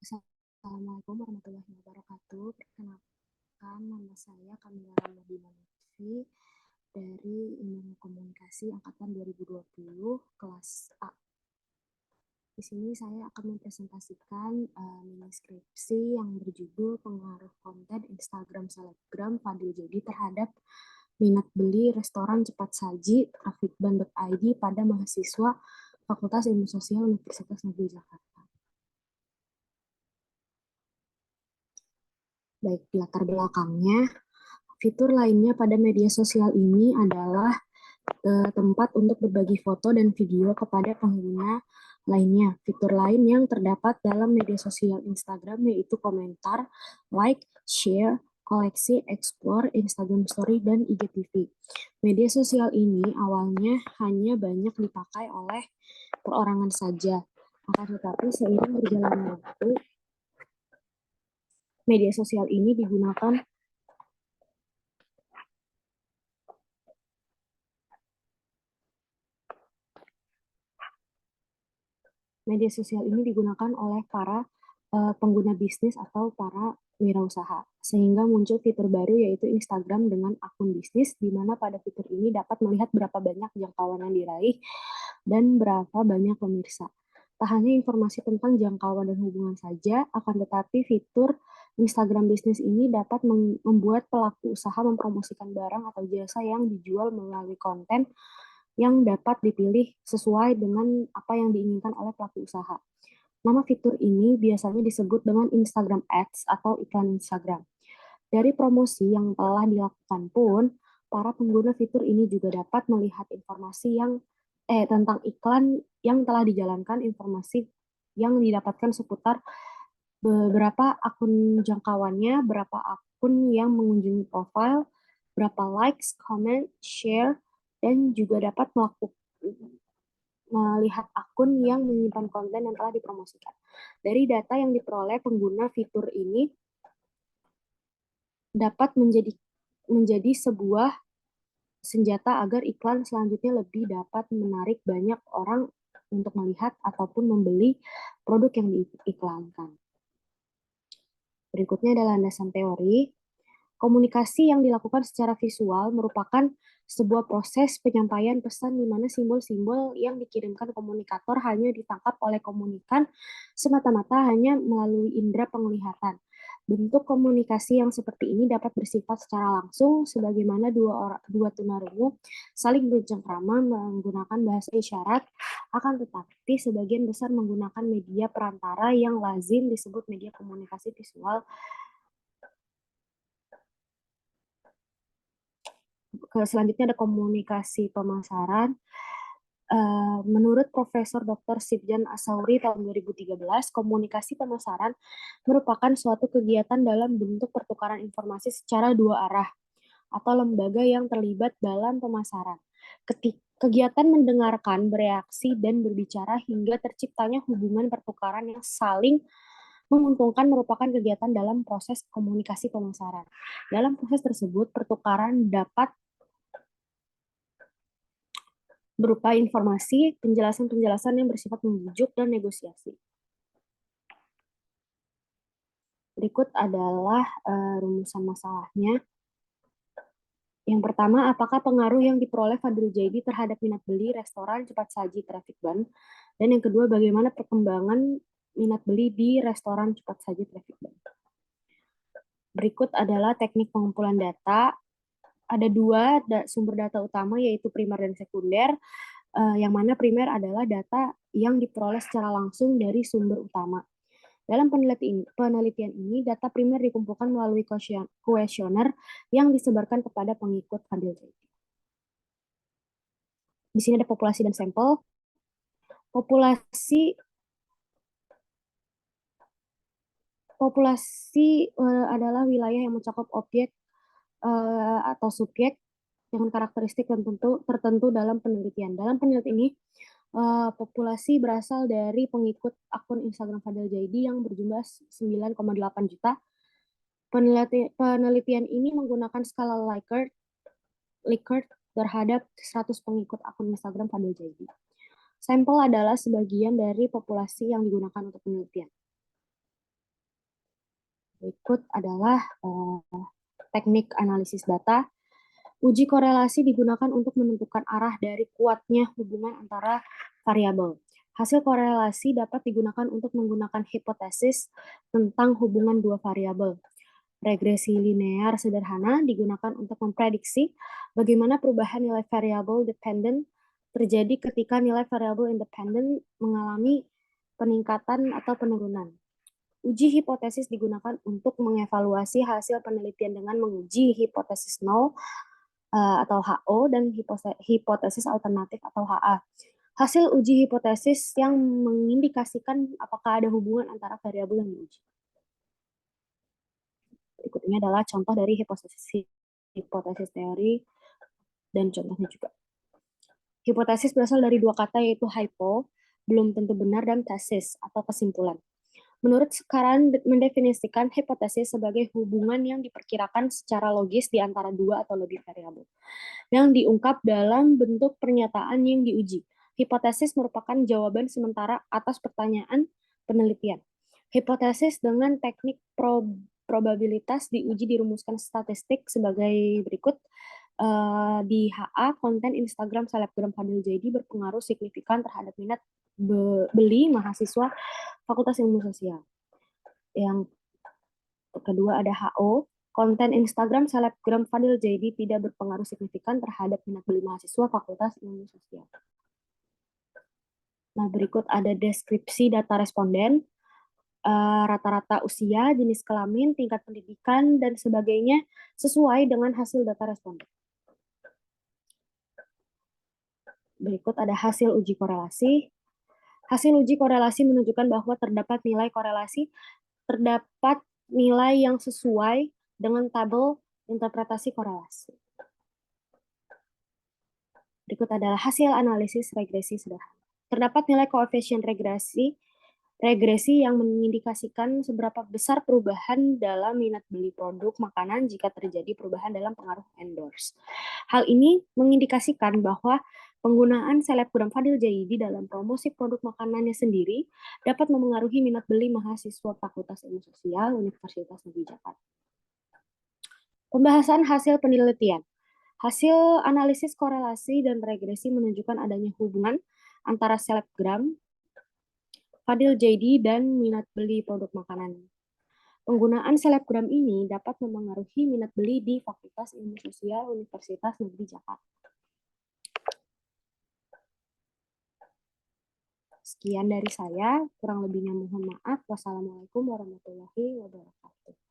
Assalamualaikum warahmatullahi wabarakatuh. Perkenalkan, nama saya Kamila Ramadhani Lutfi dari Ilmu Komunikasi Angkatan 2020, kelas A. Di sini saya akan mempresentasikan mini skripsi yang berjudul Pengaruh Konten Instagram Selebgram Fadil Jadi terhadap minat beli restoran cepat saji Trafikban.id pada mahasiswa Fakultas Ilmu Sosial Universitas Negeri Jakarta. Baik, latar belakangnya, fitur lainnya pada media sosial ini adalah tempat untuk berbagi foto dan video kepada pengguna lainnya. Fitur lain yang terdapat dalam media sosial Instagram yaitu komentar, like, share, koleksi, explore, Instagram Story, dan IGTV. Media sosial ini awalnya hanya banyak dipakai oleh perorangan saja. Akan tetapi seiring berjalannya waktu, media sosial ini digunakan oleh para pengguna bisnis atau para wirausaha, sehingga muncul fitur baru yaitu Instagram dengan akun bisnis, di mana pada fitur ini dapat melihat berapa banyak jangkauan yang diraih dan berapa banyak pemirsa. Tak hanya informasi tentang jangkauan dan hubungan saja, akan tetapi fitur Instagram bisnis ini dapat membuat pelaku usaha mempromosikan barang atau jasa yang dijual melalui konten yang dapat dipilih sesuai dengan apa yang diinginkan oleh pelaku usaha. Nama fitur ini biasanya disebut dengan Instagram Ads atau iklan Instagram. Dari promosi yang telah dilakukan pun, para pengguna fitur ini juga dapat melihat informasi tentang iklan yang telah dijalankan, informasi yang didapatkan seputar beberapa akun jangkauannya, berapa akun yang mengunjungi profil, berapa likes, comment, share, dan juga dapat melihat akun yang menyimpan konten yang telah dipromosikan. Dari data yang diperoleh pengguna fitur ini dapat menjadi sebuah senjata agar iklan selanjutnya lebih dapat menarik banyak orang untuk melihat ataupun membeli produk yang diiklankan. Berikutnya adalah landasan teori. Komunikasi yang dilakukan secara visual merupakan sebuah proses penyampaian pesan di mana simbol-simbol yang dikirimkan komunikator hanya ditangkap oleh komunikan semata-mata hanya melalui indera penglihatan. Bentuk komunikasi yang seperti ini dapat bersifat secara langsung, sebagaimana dua tunarungu saling bercengkrama menggunakan bahasa isyarat, akan tetapi sebagian besar menggunakan media perantara yang lazim disebut media komunikasi visual. Selanjutnya ada komunikasi pemasaran. Menurut Profesor Dr. Sibjan Asauri tahun 2013, komunikasi pemasaran merupakan suatu kegiatan dalam bentuk pertukaran informasi secara dua arah atau lembaga yang terlibat dalam pemasaran. Kegiatan mendengarkan, bereaksi, dan berbicara hingga terciptanya hubungan pertukaran yang saling menguntungkan merupakan kegiatan dalam proses komunikasi pemasaran. Dalam proses tersebut, pertukaran dapat berupa informasi, penjelasan-penjelasan yang bersifat membujuk, dan negosiasi. Berikut adalah rumusan masalahnya. Yang pertama, apakah pengaruh yang diperoleh Fadil Jaidi terhadap minat beli restoran cepat saji Trafikban? Dan yang kedua, bagaimana perkembangan minat beli di restoran cepat saji Trafikban? Berikut adalah teknik pengumpulan data. Ada dua sumber data utama, yaitu primer dan sekunder. Yang mana primer adalah data yang diperoleh secara langsung dari sumber utama. Dalam penelitian ini, data primer dikumpulkan melalui kuesioner yang disebarkan kepada pengikut Fadil Jaidi. Di sini ada populasi dan sampel. Populasi adalah wilayah yang mencakup objek atau subjek dengan karakteristik tertentu dalam penelitian. Dalam penelitian ini, populasi berasal dari pengikut akun Instagram Fadil Jaidi yang berjumlah 9,8 juta. Penelitian ini menggunakan skala Likert terhadap 100 pengikut akun Instagram Fadil Jaidi. Sampel adalah sebagian dari populasi yang digunakan untuk penelitian. Berikut adalah teknik analisis data. Uji korelasi digunakan untuk menentukan arah dari kuatnya hubungan antara variabel. Hasil korelasi dapat digunakan untuk menggunakan hipotesis tentang hubungan dua variabel. Regresi linear sederhana digunakan untuk memprediksi bagaimana perubahan nilai variabel dependent terjadi ketika nilai variabel independent mengalami peningkatan atau penurunan. Uji hipotesis digunakan untuk mengevaluasi hasil penelitian dengan menguji hipotesis nol atau HO dan hipotesis alternatif atau HA. Hasil uji hipotesis yang mengindikasikan apakah ada hubungan antara variabel yang diuji. Berikut ini adalah contoh dari hipotesis teori dan contohnya juga. Hipotesis berasal dari dua kata yaitu hypo, belum tentu benar, dan tesis atau kesimpulan. Menurut sekarang mendefinisikan hipotesis sebagai hubungan yang diperkirakan secara logis di antara dua atau lebih variabel yang diungkap dalam bentuk pernyataan yang diuji. Hipotesis merupakan jawaban sementara atas pertanyaan penelitian. Hipotesis dengan teknik probabilitas diuji dirumuskan statistik sebagai berikut. Di HA, konten Instagram selebgram Fadil Jaidi berpengaruh signifikan terhadap minat beli mahasiswa Fakultas Ilmu Sosial. Yang kedua ada HO, konten Instagram selebgram Fadil Jaidi tidak berpengaruh signifikan terhadap minat beli mahasiswa Fakultas Ilmu Sosial. Nah, berikut ada deskripsi data responden, rata-rata usia, jenis kelamin, tingkat pendidikan, dan sebagainya sesuai dengan hasil data responden. Berikut ada hasil uji korelasi. Hasil uji korelasi menunjukkan bahwa terdapat nilai yang sesuai dengan tabel interpretasi korelasi. Berikut adalah hasil analisis regresi sederhana. Terdapat nilai koefisien regresi yang mengindikasikan seberapa besar perubahan dalam minat beli produk makanan jika terjadi perubahan dalam pengaruh endorse. Hal ini mengindikasikan bahwa penggunaan selebgram Fadil Jaidi dalam promosi produk makanannya sendiri dapat memengaruhi minat beli mahasiswa Fakultas Ilmu Sosial Universitas Negeri Jakarta. Pembahasan hasil penelitian. Hasil analisis korelasi dan regresi menunjukkan adanya hubungan antara selebgram Fadil Jaidi dan minat beli produk makanan. Penggunaan selebgram ini dapat memengaruhi minat beli di Fakultas Ilmu Sosial Universitas Negeri Jakarta. Sekian dari saya, kurang lebihnya mohon maaf. Wassalamualaikum warahmatullahi wabarakatuh.